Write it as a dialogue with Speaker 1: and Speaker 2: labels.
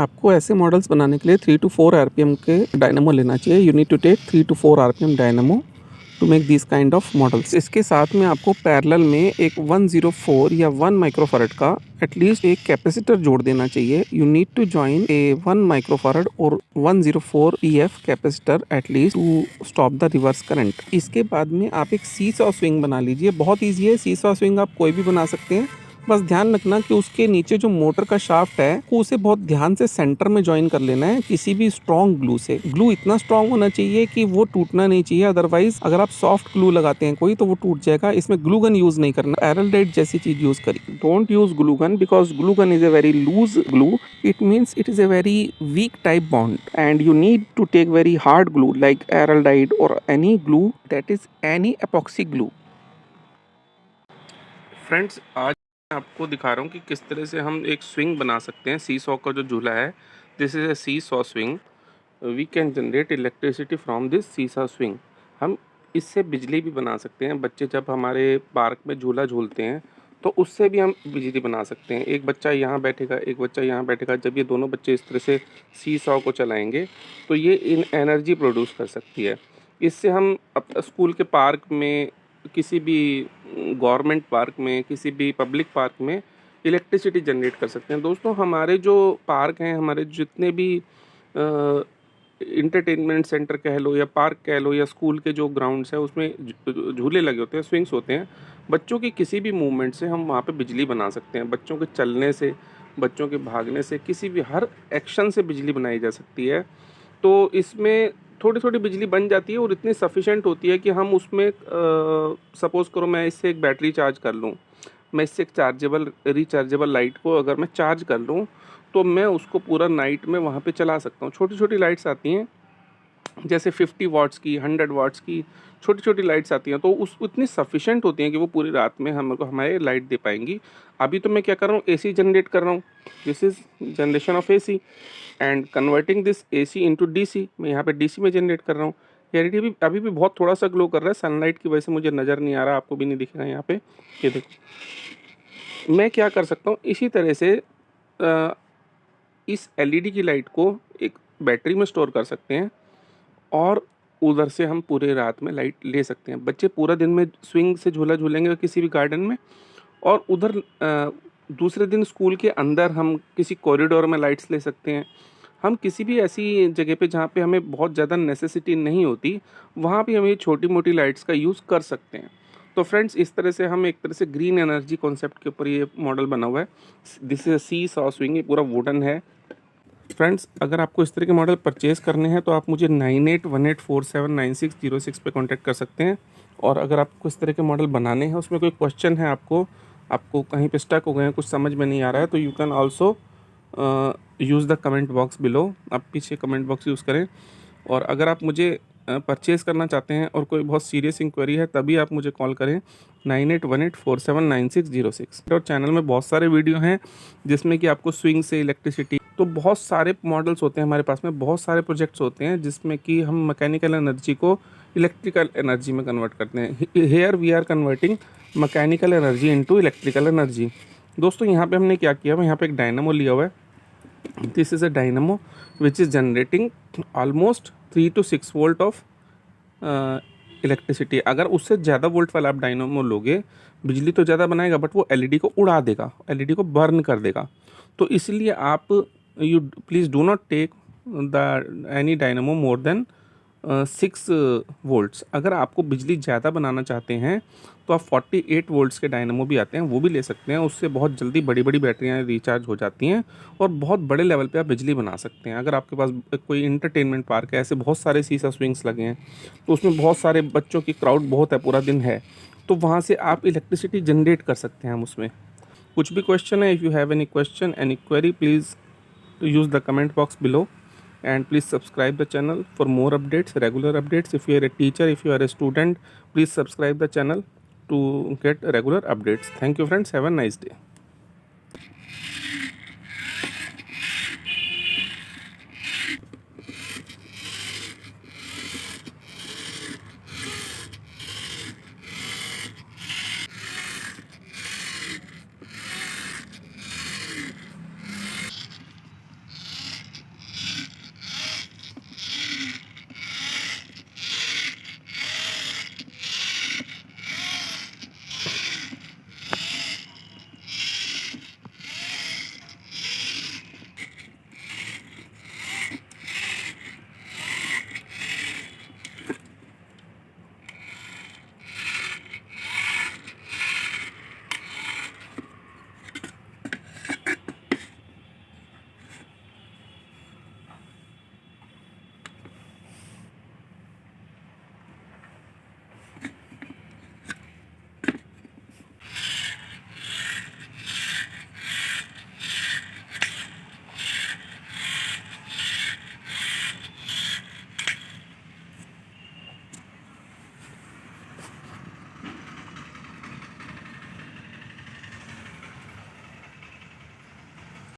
Speaker 1: आपको ऐसे मॉडल्स बनाने के लिए 3 to 4 आरपीएम के डायनामो लेना चाहिए। You need to take 3 to 4 RPM dynamo to make this kind of models. इसके साथ में आपको पैरेलल में एक 104 या 1 माइक्रोफैराड का एटलीस्ट एक कैपेसिटर जोड़ देना चाहिए। You need to join a 1 microfarad और 104 PF capacitor at least to stop the reverse current. इसके बाद में आप एक सीसॉ स्विंग बना लीजिए। बहुत ईजी है, सीसॉ स्विंग आप कोई भी बना सकते हैं। बस ध्यान रखना कि उसके नीचे जो मोटर का शाफ्ट है को उसे बहुत ध्यान से सेंटर में ज्वाइन कर लेना है किसी भी स्ट्रॉन्ग ग्लू से। ग्लू इतना स्ट्रॉन्ग होना चाहिए कि वो टूटना नहीं चाहिए, अदरवाइज अगर आप सॉफ्ट ग्लू लगाते हैं कोई तो वो टूट जाएगा। इसमें ग्लू गन यूज नहीं करना, एरलडाइट जैसी चीज यूज करिए। Don't use glue gun because glue gun is a very loose glue. It means it is a very weak type bond and you need to take very hard glue like Araldite और any glue that is any epoxy glue. Friends, आज मैं आपको दिखा रहा हूँ कि किस तरह से हम एक स्विंग बना सकते हैं। सी सॉ का जो झूला है, this is a seesaw swing. We can generate electricity from this seesaw swing. हम इससे बिजली भी बना सकते हैं। बच्चे जब हमारे पार्क में झूला झूलते हैं तो उससे भी हम बिजली बना सकते हैं। एक बच्चा यहाँ बैठेगा, एक बच्चा यहाँ बैठेगा। जब ये दोनों बच्चे इस तरह से सी सॉ को चलाएंगे तो ये इन एनर्जी प्रोड्यूस कर सकती है। इससे हम स्कूल के पार्क में, किसी भी गवर्नमेंट पार्क में, किसी भी पब्लिक पार्क में इलेक्ट्रिसिटी जनरेट कर सकते हैं। दोस्तों, हमारे जो पार्क हैं, हमारे जितने भी इंटरटेनमेंट सेंटर कह लो या पार्क कह लो या स्कूल के जो ग्राउंड्स हैं उसमें झूले लगे होते हैं, स्विंग्स होते हैं। बच्चों की किसी भी मूवमेंट से हम वहाँ पे बिजली बना सकते हैं। बच्चों के चलने से, बच्चों के भागने से, किसी भी हर एक्शन से बिजली बनाई जा सकती है। तो इसमें थोड़ी थोड़ी बिजली बन जाती है और इतनी सफिशेंट होती है कि हम उसमें सपोज़ करो मैं इससे एक बैटरी चार्ज कर लूँ, मैं इससे एक चार्जेबल रिचार्जेबल लाइट को अगर मैं चार्ज कर लूँ तो मैं उसको पूरा नाइट में वहाँ पे चला सकता हूँ। छोटी छोटी लाइट्स आती हैं, जैसे 50 वाट्स की, 100 वाट्स की छोटी छोटी लाइट्स आती हैं, तो उस इतनी सफिशेंट होती हैं कि वो पूरी रात में हमको हमारे लाइट दे पाएंगी। अभी तो मैं क्या कर रहा हूँ, एसी जनरेट कर रहा हूँ। This is generation of AC and converting this AC into DC. मैं यहाँ पे डीसी में जनरेट कर रहा हूँ। एलईडी अभी भी बहुत थोड़ा सा ग्लो कर रहा है, सनलाइट की वजह से मुझे नज़र नहीं आ रहा, आपको भी नहीं दिखेगा यहाँ पे। ये देखो, मैं क्या कर सकता हूँ इसी तरह से इस एलईडी की लाइट को एक बैटरी में स्टोर कर सकते हैं और उधर से हम पूरे रात में लाइट ले सकते हैं। बच्चे पूरा दिन में स्विंग से झूला झूलेंगे किसी भी गार्डन में, और उधर दूसरे दिन स्कूल के अंदर हम किसी कॉरिडोर में लाइट्स ले सकते हैं। हम किसी भी ऐसी जगह पे जहाँ पे हमें बहुत ज़्यादा नेसेसिटी नहीं होती, वहाँ भी हम ये छोटी मोटी लाइट्स का यूज़ कर सकते हैं। तो फ्रेंड्स, इस तरह से हम एक तरह से ग्रीन एनर्जी कॉन्सेप्ट के ऊपर ये मॉडल बना हुआ है। This is seesaw swing, ये पूरा वुडन है। फ्रेंड्स, अगर आपको इस तरह के मॉडल परचेज़ करने हैं तो आप मुझे 9818479606 पे कांटेक्ट कर सकते हैं। और अगर आपको इस तरह के मॉडल बनाने हैं, उसमें कोई क्वेश्चन है, आपको कहीं पे स्टक हो गए हैं, कुछ समझ में नहीं आ रहा है, तो you can also use the comment box below. आप पीछे कमेंट बॉक्स यूज़ करें। और अगर आप मुझे परचेज़ करना चाहते हैं और कोई बहुत सीरियस इंक्वायरी है, तभी आप मुझे कॉल करें 9818479606। और चैनल में बहुत सारे वीडियो हैं जिसमें कि आपको स्विंग से इलेक्ट्रिसिटी, तो बहुत सारे मॉडल्स होते हैं हमारे पास में, बहुत सारे प्रोजेक्ट्स होते हैं जिसमें कि हम मैकेनिकल एनर्जी को इलेक्ट्रिकल एनर्जी में कन्वर्ट करते हैं। Here we are converting mechanical energy into electrical energy. दोस्तों, यहाँ पे हमने क्या किया हुआ, यहाँ पे एक डायनामो लिया हुआ है। This is a dynamo which is generating almost 3 to 6 volt of electricity. अगर उससे ज़्यादा वोल्ट वाला आप डायनामो लोगे, बिजली तो ज़्यादा बनाएगा बट वो एलईडी को उड़ा देगा, एलईडी को बर्न कर देगा। तो इसलिए आप you please do not take the any dynamo more than 6 volts. अगर आपको बिजली ज़्यादा बनाना चाहते हैं तो आप 48 वोल्ट्स के डायनामो भी आते हैं, वो भी ले सकते हैं। उससे बहुत जल्दी बड़ी बड़ी बैटरियाँ रिचार्ज हो जाती हैं और बहुत बड़े लेवल पे आप बिजली बना सकते हैं। अगर आपके पास कोई इंटरटेनमेंट पार्क है, ऐसे बहुत सारे सीसा स्विंग्स लगे हैं, तो उसमें बहुत सारे बच्चों की क्राउड बहुत है, पूरा दिन है, तो वहाँ से आप इलेक्ट्रिसिटी जनरेट कर सकते हैं हम उसमें। कुछ भी क्वेश्चन है, if you have any question, any query, please use the comment box below and please subscribe the channel for more updates, regular updates. If you are a teacher, if you are a student, please subscribe the channel to get regular updates. Thank you friends, have a nice day.